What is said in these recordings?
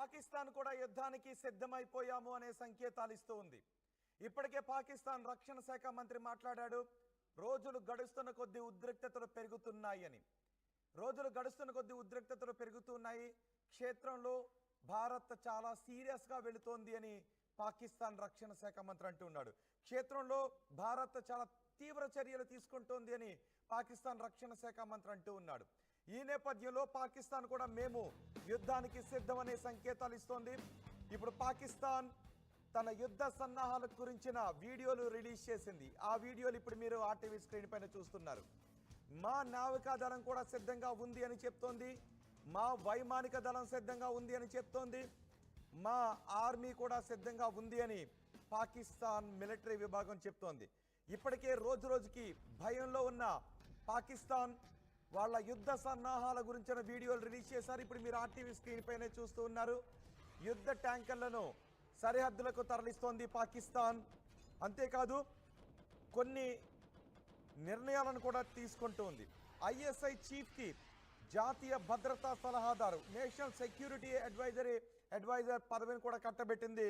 పాకిస్తాన్ కూడా యుద్ధానికి సిద్ధమైపోయాము అనే సంకేతాలు ఇస్తూ ఉంది. ఇప్పటికే పాకిస్తాన్ రక్షణ శాఖ మంత్రి మాట్లాడాడు. రోజులు గడుస్తున్న కొద్దీ ఉద్రిక్తతలు పెరుగుతున్నాయి. క్షేత్రంలో భారత్ చాలా సీరియస్గా వెళుతోంది అని పాకిస్తాన్ రక్షణ శాఖ మంత్రి అంటున్నాడు. క్షేత్రంలో భారత్ చాలా తీవ్ర చర్యలు తీసుకుంటోంది అని పాకిస్తాన్ రక్షణ శాఖ మంత్రి అంటూ ఉన్నాడు. ఈ నేపథ్యంలో పాకిస్తాన్ కూడా మేము యుద్ధానికి సిద్ధమనే సంకేతాలు ఇస్తోంది. ఇప్పుడు పాకిస్తాన్ తన యుద్ధ సన్నాహాల గురించిన వీడియోలు రిలీజ్ చేసింది. ఆ వీడియోలు ఇప్పుడు మీరు ఆర్టీవీ స్క్రీన్ పైన చూస్తున్నారు. మా నావికా దళం కూడా సిద్ధంగా ఉంది అని చెప్తోంది. మా వైమానిక దళం సిద్ధంగా ఉంది అని చెప్తోంది. మా ఆర్మీ కూడా సిద్ధంగా ఉంది అని పాకిస్తాన్ మిలిటరీ విభాగం చెప్తోంది. ఇప్పటికే రోజు రోజుకి భయంలో ఉన్న పాకిస్తాన్ వాళ్ళ యుద్ధ సన్నాహాల గురించిన వీడియోలు రిలీజ్ చేశారు. ఇప్పుడు మీరు ఆర్టీవీ స్క్రీన్ పైన చూస్తూ ఉన్నారు. యుద్ధ ట్యాంకర్లను సరిహద్దులకు తరలిస్తోంది పాకిస్తాన్. అంతేకాదు కొన్ని నిర్ణయాలను కూడా తీసుకుంటోంది. ఐఎస్ఐ చీఫ్కి జాతీయ భద్రతా సలహాదారు, నేషనల్ సెక్యూరిటీ అడ్వైజర్ పదవిని కూడా కట్టబెట్టింది.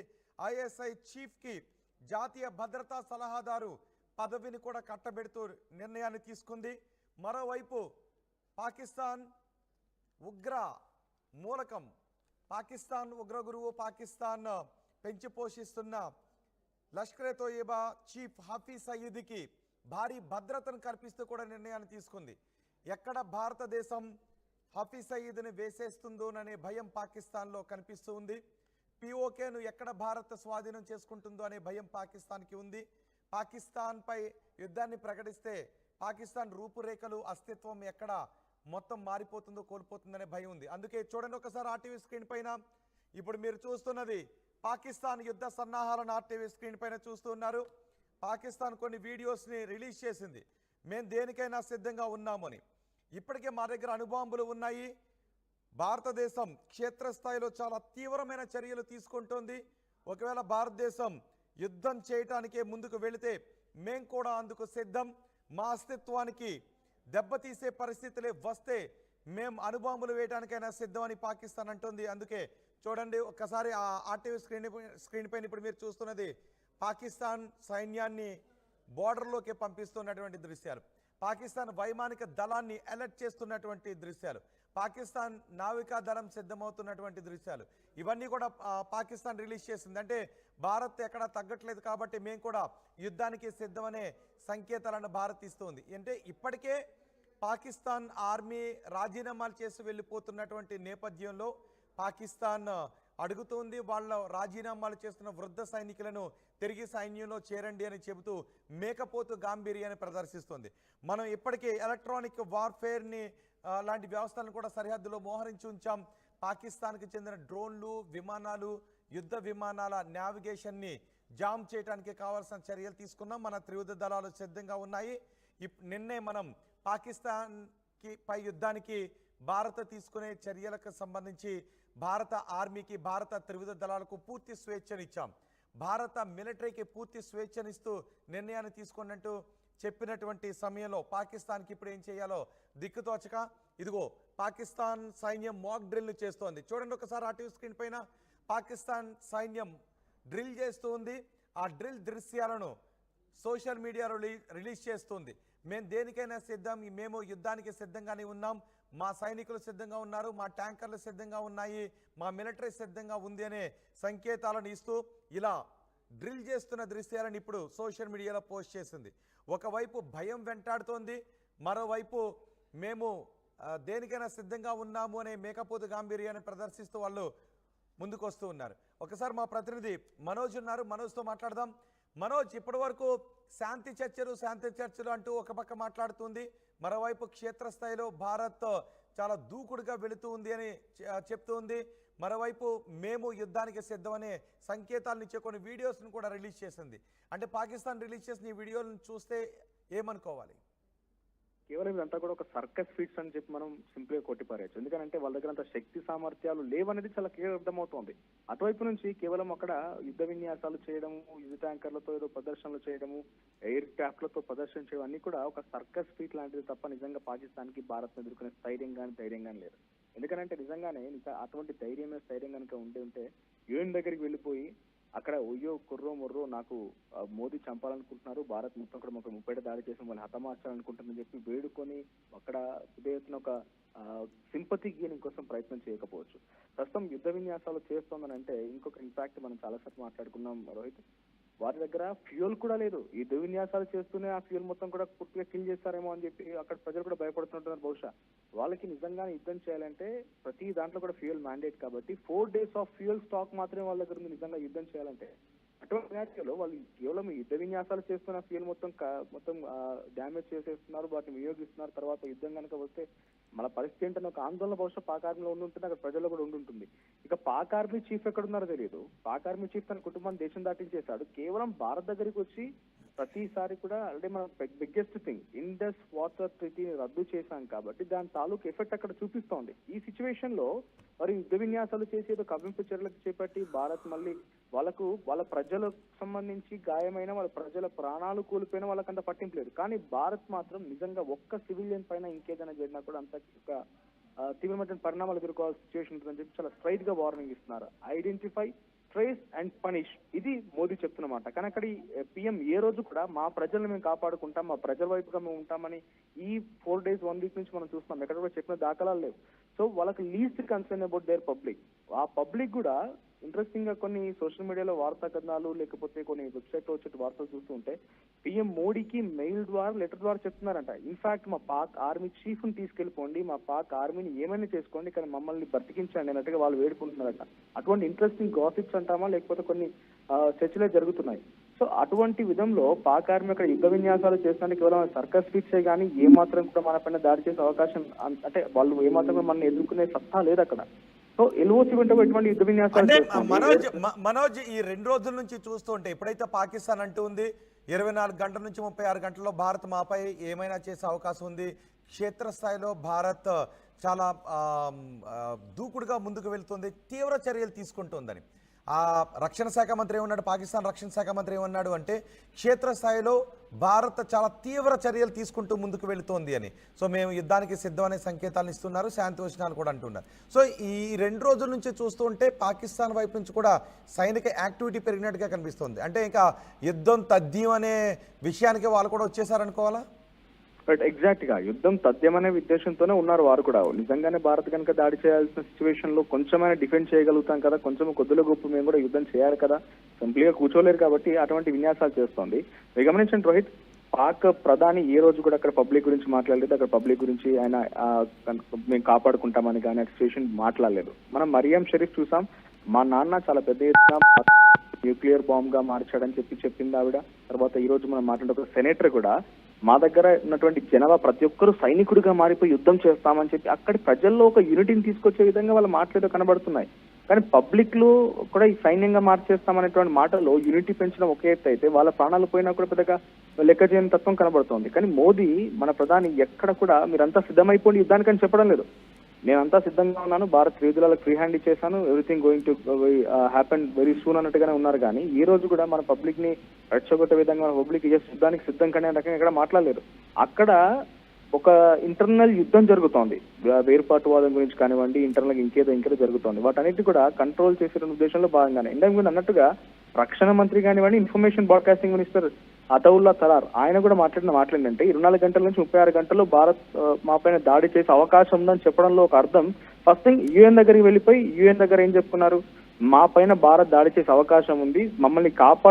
ఐఎస్ఐ చీఫ్కి జాతీయ భద్రతా సలహాదారు పదవిని కూడా కట్టబెడుతూ నిర్ణయాన్ని తీసుకుంది. మరోవైపు పాకిస్తాన్ ఉగ్ర మూలకం, పాకిస్తాన్ ఉగ్ర గురువు, పాకిస్తాన్ పెంచి పోషిస్తున్న లష్కరే తోయిబా చీఫ్ హఫీజ్ సయీద్కి భారీ భద్రతను కల్పిస్తూ కూడా నిర్ణయాన్ని తీసుకుంది. ఎక్కడ భారతదేశం హఫీజ్ సయీద్ని వేసేస్తుందోననే భయం పాకిస్తాన్లో కనిపిస్తూ ఉంది. పిఓకేను ఎక్కడ భారత్ స్వాధీనం చేసుకుంటుందో అనే భయం పాకిస్తాన్కి ఉంది. పాకిస్తాన్పై యుద్ధాన్ని ప్రకటిస్తే పాకిస్తాన్ రూపురేఖలు, అస్తిత్వం ఎక్కడ మొత్తం మారిపోతుందో, కోల్పోతుందనే భయం ఉంది. అందుకే చూడండి ఒకసారి ఆర్టీవీ స్క్రీన్ పైన. ఇప్పుడు మీరు చూస్తున్నది పాకిస్తాన్ యుద్ధ సన్నాహాలను ఆర్టీవీ స్క్రీన్ పైన చూస్తున్నారు. పాకిస్తాన్ కొన్ని వీడియోస్ని రిలీజ్ చేసింది. మేము దేనికైనా సిద్ధంగా ఉన్నామని. ఇప్పటికే మా దగ్గర అణుబాంబులు ఉన్నాయి. భారతదేశం క్షేత్రస్థాయిలో చాలా తీవ్రమైన చర్యలు తీసుకుంటోంది. ఒకవేళ భారతదేశం యుద్ధం చేయటానికే ముందుకు వెళితే మేం కూడా అందుకు సిద్ధం. మా అస్తిత్వానికి దెబ్బతీసే పరిస్థితులే వస్తే మేము అణుబాంబులు వేయడానికైనా సిద్ధమని పాకిస్తాన్ అంటుంది. అందుకే చూడండి ఒక్కసారి ఆ ఆర్టీవీ స్క్రీన్ పైన ఇప్పుడు మీరు చూస్తున్నది పాకిస్తాన్ సైన్యాన్ని బోర్డర్లోకి పంపిస్తున్నటువంటి దృశ్యాలు, పాకిస్తాన్ వైమానిక దళాన్ని అలర్ట్ చేస్తున్నటువంటి దృశ్యాలు, పాకిస్తాన్ నావికా దళం సిద్ధమవుతున్నటువంటి దృశ్యాలు, ఇవన్నీ కూడా పాకిస్తాన్ రిలీజ్ చేసింది. అంటే భారత్ ఎక్కడా తగ్గట్లేదు కాబట్టి మేము కూడా యుద్ధానికి సిద్ధమనే సంకేతాలను భారత్ ఇస్తుంది. అంటే ఇప్పటికే పాకిస్తాన్ ఆర్మీ రాజీనామాలు చేసి వెళ్ళిపోతున్నటువంటి నేపథ్యంలో పాకిస్తాన్ అడుగుతోంది వాళ్ళ రాజీనామాలు చేస్తున్న వృద్ధ సైనికులను తిరిగి సైన్యంలో చేరండి అని చెబుతూ మేకపోతు గాంభీర్యాన్ని ప్రదర్శిస్తుంది. మనం ఇప్పటికే ఎలక్ట్రానిక్ వార్ఫేర్ని లాంటి వ్యవస్థలను కూడా సరిహద్దులో మోహరించి ఉంచాం. పాకిస్తాన్కి చెందిన డ్రోన్లు, విమానాలు, యుద్ధ విమానాల నావిగేషన్ని జామ్ చేయడానికి కావాల్సిన చర్యలు తీసుకున్నాం. మన త్రివిధ దళాలు సిద్ధంగా ఉన్నాయి. నిన్నే మనం పాకిస్తాన్కి పై యుద్ధానికి భారత తీసుకునే చర్యలకు సంబంధించి భారత ఆర్మీకి, భారత త్రివిధ దళాలకు పూర్తి స్వేచ్ఛనిచ్చాం. భారత మిలిటరీకి పూర్తి స్వేచ్ఛనిస్తూ నిర్ణయాన్ని తీసుకున్నట్టు చెప్పినటువంటి సమయంలో పాకిస్తాన్కి ఇప్పుడు ఏం చేయాలో దిక్కుతోచక ఇదిగో పాకిస్తాన్ సైన్యం మాక్ డ్రిల్ చేస్తోంది. చూడండి ఒకసారి ఆర్టీవీ స్క్రీన్ పైన పాకిస్తాన్ సైన్యం డ్రిల్ చేస్తూ ఉంది. ఆ డ్రిల్ దృశ్యాలను సోషల్ మీడియాలో రిలీజ్ చేస్తుంది. మేము దేనికైనా సిద్ధం, మేము యుద్ధానికి సిద్ధంగానే ఉన్నాం, మా సైనికులు సిద్ధంగా ఉన్నారు, మా ట్యాంకర్లు సిద్ధంగా ఉన్నాయి, మా మిలిటరీ సిద్ధంగా ఉంది అనే సంకేతాలను ఇస్తూ ఇలా డ్రిల్ చేస్తున్న దృశ్యాలను ఇప్పుడు సోషల్ మీడియాలో పోస్ట్ చేసింది. ఒకవైపు భయం వెంటాడుతోంది, మరోవైపు మేము దేనికైనా సిద్ధంగా ఉన్నాము అనే మేకపోతు గాంభీర్యాన్ని ప్రదర్శిస్తూ వాళ్ళు ముందుకు వస్తూ ఉన్నారు. ఒకసారి మా ప్రతినిధి మనోజ్ ఉన్నారు, మనోజ్తో మాట్లాడదాం. మనోజ్, ఇప్పటి వరకు శాంతి చర్చలు అంటూ ఒక పక్క మాట్లాడుతుంది, మరోవైపు క్షేత్రస్థాయిలో భారత్ చాలా దూకుడుగా వెళుతూ ఉంది అని చెప్తూ ఉంది, మరోవైపు మేము యుద్ధానికి సిద్ధమనే సంకేతాలను ఇచ్చే కొన్ని వీడియోస్ను కూడా రిలీజ్ చేసింది. అంటే పాకిస్తాన్ రిలీజ్ చేసిన ఈ వీడియోలను చూస్తే ఏమనుకోవాలి? కేవలం ఇదంతా కూడా ఒక సర్కస్ ఫీట్స్ అని చెప్పి మనం సింపుల్ గా కొట్టిపారేయచ్చు. ఎందుకంటే వాళ్ళ దగ్గర అంత శక్తి సామర్థ్యాలు లేవనేది చాలా క్లియర్ అర్థమవుతోంది. అటువైపు నుంచి కేవలం అక్కడ యుద్ధ విన్యాసాలు చేయడము, యుద్ధ ట్యాంకర్లతో ఏదో ప్రదర్శనలు చేయడము, ఎయిర్ క్రాఫ్ట్లతో ప్రదర్శన చేయడం అన్ని కూడా ఒక సర్కస్ ఫీట్ లాంటిది తప్ప నిజంగా పాకిస్తాన్ కి భారత్ ఎదుర్కొనే ధైర్యం కానీ లేదు. ఎందుకంటే నిజంగానే అటువంటి స్థైర్యం కనుక ఉంటే యుఎన్ దగ్గరికి వెళ్ళిపోయి అక్కడ ఒయ్యో కుర్రో మొర్రో నాకు మోదీ చంపాలనుకుంటున్నారు, భారత్ మొత్తం కూడా మాకు 30 దాడి చేసి వాళ్ళు హతమార్చాలనుకుంటుందని చెప్పి వేడుకొని అక్కడ పెద్ద ఎత్తున ఒక సింపతి గెయినింగ్ కోసం ప్రయత్నం చేయకపోవచ్చు. ప్రస్తుతం యుద్ధ విన్యాసాలు చేస్తోందని అంటే ఇంకొక ఇంపాక్ట్ మనం చాలాసార్లు మాట్లాడుకున్నాం రోహిత్. వారి దగ్గర ఫ్యూయల్ కూడా లేదు. ఈ యుద్ధ విన్యాసాలు చేస్తూనే ఆ ఫ్యూయల్ మొత్తం కూడా పూర్తిగా కిల్ చేస్తారేమో అని చెప్పి అక్కడ ప్రజలు కూడా భయపడుతుంటున్నారు. బహుశా వాళ్ళకి నిజంగానే యుద్ధం చేయాలంటే ప్రతి దాంట్లో కూడా ఫ్యూయల్ మ్యాండేట్ కాబట్టి 4 days ఆఫ్ ఫ్యూయల్ స్టాక్ మాత్రమే వాళ్ళ దగ్గర ఉంది నిజంగా యుద్ధం చేయాలంటే. అటువంటి నేచర్లో వాళ్ళు కేవలం యుద్ధ విన్యాసాలు చేస్తున్న ఫ్యూయల్ మొత్తం డ్యామేజ్ చేసేస్తున్నారు, వాటిని వినియోగిస్తున్నారు. తర్వాత యుద్ధం కనుక వస్తే మన పరిస్థితి ఏంటనే ఒక ఆందోళన బహుశా పాక్ ఆర్మీలో ఉండుంటుంది, అక్కడ ప్రజల్లో కూడా ఉండుంటుంది. ఇక పాక్ ఆర్మీ చీఫ్ ఎక్కడున్నారో తెలియదు. పాక్ ఆర్మీ చీఫ్ తన కుటుంబాన్ని దేశం దాటించేశాడు. కేవలం భారత్ దగ్గరికి వచ్చి ప్రతిసారి కూడా అంటే మన బిగ్గెస్ట్ థింగ్ ఇండస్ వాటర్ ట్రీటీని రద్దు చేశాం కాబట్టి దాని తాలూకు ఎఫెక్ట్ అక్కడ చూపిస్తోంది. ఈ సిచ్యువేషన్ లో మరి యుద్ధ విన్యాసాలు చేసి ఏదో కవ్వింపు చర్యలకు చేపట్టి భారత్ మళ్ళీ వాళ్ళ ప్రజలకు సంబంధించి గాయమైన వాళ్ళ ప్రజల ప్రాణాలు కోల్పోయిన వాళ్ళకంత పట్టింపు లేదు. కానీ భారత్ మాత్రం నిజంగా ఒక్క సివిలియన్ పైన ఇంకేదైనా జరిగినా కూడా అంత తీవ్రమైన పరిణామాలు ఎదుర్కోవాల్సిన సిచ్యువేషన్ ఉంటుందని చెప్పి చాలా స్ట్రైట్ గా వార్నింగ్ ఇస్తున్నారు. ఐడెంటిఫై, ట్రేస్ అండ్ పనిష్, ఇది మోదీ చెప్తున్నమాట. కానీ అక్కడ పిఎం ఏ రోజు కూడా మా ప్రజలను మేము కాపాడుకుంటాం, మా ప్రజల వైపుగా మేము ఉంటామని ఈ 4 days 1 week నుంచి మనం చూస్తున్నాం. ఎక్కడ కూడా చెప్పిన దాఖలాలు లేవు. సో వాళ్ళకి least concern about their public. ఆ పబ్లిక్ కూడా ఇంట్రెస్టింగ్ గా కొన్ని సోషల్ మీడియాలో వార్తా కథనాలు లేకపోతే కొన్ని వెబ్సైట్ లో వచ్చే వార్తలు చూస్తూ ఉంటే పిఎం మోడీకి మెయిల్ ద్వారా లెటర్ ద్వారా చెప్తున్నారంట, ఇన్ఫాక్ట్ మా పాక్ ఆర్మీ చీఫ్ ని తీసుకెళ్లిపోండి, మా పాక్ ఆర్మీని ఏమైనా చేసుకోండి కానీ మమ్మల్ని బ్రతికించండి అన్నట్టుగా వాళ్ళు వేడుకుంటున్నారట. అటువంటి ఇంట్రెస్టింగ్ గాసిప్స్ అంటామా లేకపోతే కొన్ని చర్చలే జరుగుతున్నాయి. సో అటువంటి విధంలో పాక్ ఆర్మీ అక్కడ యుద్ధ విన్యాసాలు చేస్తానికి కేవలం సర్కస్ ఫీట్సే కానీ ఏమాత్రం కూడా మన పైన దాడి చేసే అవకాశం అంటే వాళ్ళు ఏమాత్రం కూడా మనం ఎదుర్కొనే సత్తా లేదు అక్కడ. సో ఎల్ఓసి వెంట ఎటువంటి యుద్ధ విన్యాసాలు మనోజ్ ఈ 2 రోజుల నుంచి చూస్తుంటే ఎప్పుడైతే పాకిస్తాన్ అంటూ ఉంది 24 గంటల నుంచి 36 గంటల్లో భారత్ మాపై ఏమైనా చేసే అవకాశం ఉంది, క్షేత్రస్థాయిలో భారత్ చాలా దూకుడుగా ముందుకు వెళ్తుంది, తీవ్ర చర్యలు తీసుకుంటుందని ఆ రక్షణ శాఖ మంత్రి ఏమన్నాడు, పాకిస్తాన్ రక్షణ శాఖ మంత్రి ఏమన్నాడు అంటే క్షేత్రస్థాయిలో భారత్ చాలా తీవ్ర చర్యలు తీసుకుంటూ ముందుకు వెళుతోంది అని. సో మేము యుద్ధానికి సిద్ధం అనే సంకేతాలు ఇస్తున్నారు, శాంతి వచనాలు కూడా అంటున్నారు. సో ఈ 2 రోజుల నుంచి చూస్తూ ఉంటే పాకిస్తాన్ వైపు నుంచి కూడా సైనిక యాక్టివిటీ పెరిగినట్టుగా కనిపిస్తుంది. అంటే ఇంకా యుద్ధం తథ్యం అనే విషయానికి వాళ్ళు కూడా వచ్చేసారనుకోవాలా? బట్ ఎగ్జాక్ట్ గా యుద్ధం తథ్యమనే ఉద్దేశంతోనే ఉన్నారు వారు కూడా. నిజంగానే భారత్ కనుక దాడి చేయాల్సిన సిచ్యువేషన్ లో కొంచెమైనా డిఫెండ్ చేయగలుగుతాం కదా, కొంచెం కొద్దిలో గొప్ప మేము కూడా యుద్ధం చేయాలి కదా, సింపుల్గా కూర్చోలేరు కాబట్టి అటువంటి విన్యాసాలు చేస్తోంది. మీరు గమనించండి రోహిత్, పాక్ ప్రధాని ఏ రోజు కూడా అక్కడ పబ్లిక్ గురించి మాట్లాడలేదు, అక్కడ పబ్లిక్ గురించి ఆయన మేము కాపాడుకుంటామని కానీ సిచ్యువేషన్ మాట్లాడలేదు. మనం మరియం షరీఫ్ చూసాం, మా నాన్న చాలా పెద్ద ఎత్తున న్యూక్లియర్ బాంబ్ గా మార్చాడని చెప్పింది ఆవిడ. తర్వాత ఈ రోజు మనం మాట్లాడే ఒక సెనేటర్ కూడా మా దగ్గర ఉన్నటువంటి జనాభా ప్రతి ఒక్కరు సైనికుడిగా మారిపోయి యుద్ధం చేస్తామని చెప్పి అక్కడి ప్రజల్లో ఒక యూనిటీని తీసుకొచ్చే విధంగా వాళ్ళ మాటలు కనబడుతున్నాయి. కానీ పబ్లిక్ లో కూడా ఈ సైన్యంగా మార్చేస్తామనేటువంటి మాటలో యూనిటీ పెంచడం ఒక ఎత్తు అయితే వాళ్ళ ప్రాణాలు పోయినా కూడా పెద్దగా లెక్క చేయని తత్వం కనబడుతోంది. కానీ మోదీ మన ప్రధాని ఎక్కడ కూడా మీరంతా సిద్ధమైపోండి యుద్ధానికని చెప్పడం లేదు. నేనంతా సిద్ధంగా ఉన్నాను, భారత్ 3 దినాలకు ఫ్రీ హ్యాండ్ ఇచ్చేసాను, everything going to happen very soon అన్నట్టుగానే ఉన్నారు. కానీ ఈ రోజు కూడా మన పబ్లిక్ ని రెచ్చగొట్టే విధంగా మన పబ్లిక్ యుద్ధానికి సిద్ధం కానీ రకంగా ఎక్కడ మాట్లాడలేదు. అక్కడ ఒక ఇంటర్నల్ యుద్ధం జరుగుతోంది, వేర్పాటువాదం గురించి కానివ్వండి, ఇంటర్నల్ ఇంకేదో జరుగుతోంది. వాటన్నిటి కూడా కంట్రోల్ చేసే ఉద్దేశంలో భాగంగానే ఇందాక మీరు అన్నట్టుగా రక్షణ మంత్రి కానివ్వండి, ఇన్ఫర్మేషన్ బ్రాడ్కాస్టింగ్ మినిస్టర్ అతౌల్లా తలార్ ఆయన కూడా మాట్లాడిందంటే 24 గంటల నుంచి 36 గంటల్లో భారత్ మా పైన దాడి చేసే అవకాశం ఉందని చెప్పడంలో ఒక అర్థం. ఫస్ట్ థింగ్ యుఎన్ దగ్గరికి వెళ్ళిపోయి యుఎన్ దగ్గర ఏం చెప్పుకున్నారు, మా పైన భారత్ దాడి చేసే అవకాశం ఉంది, మమ్మల్ని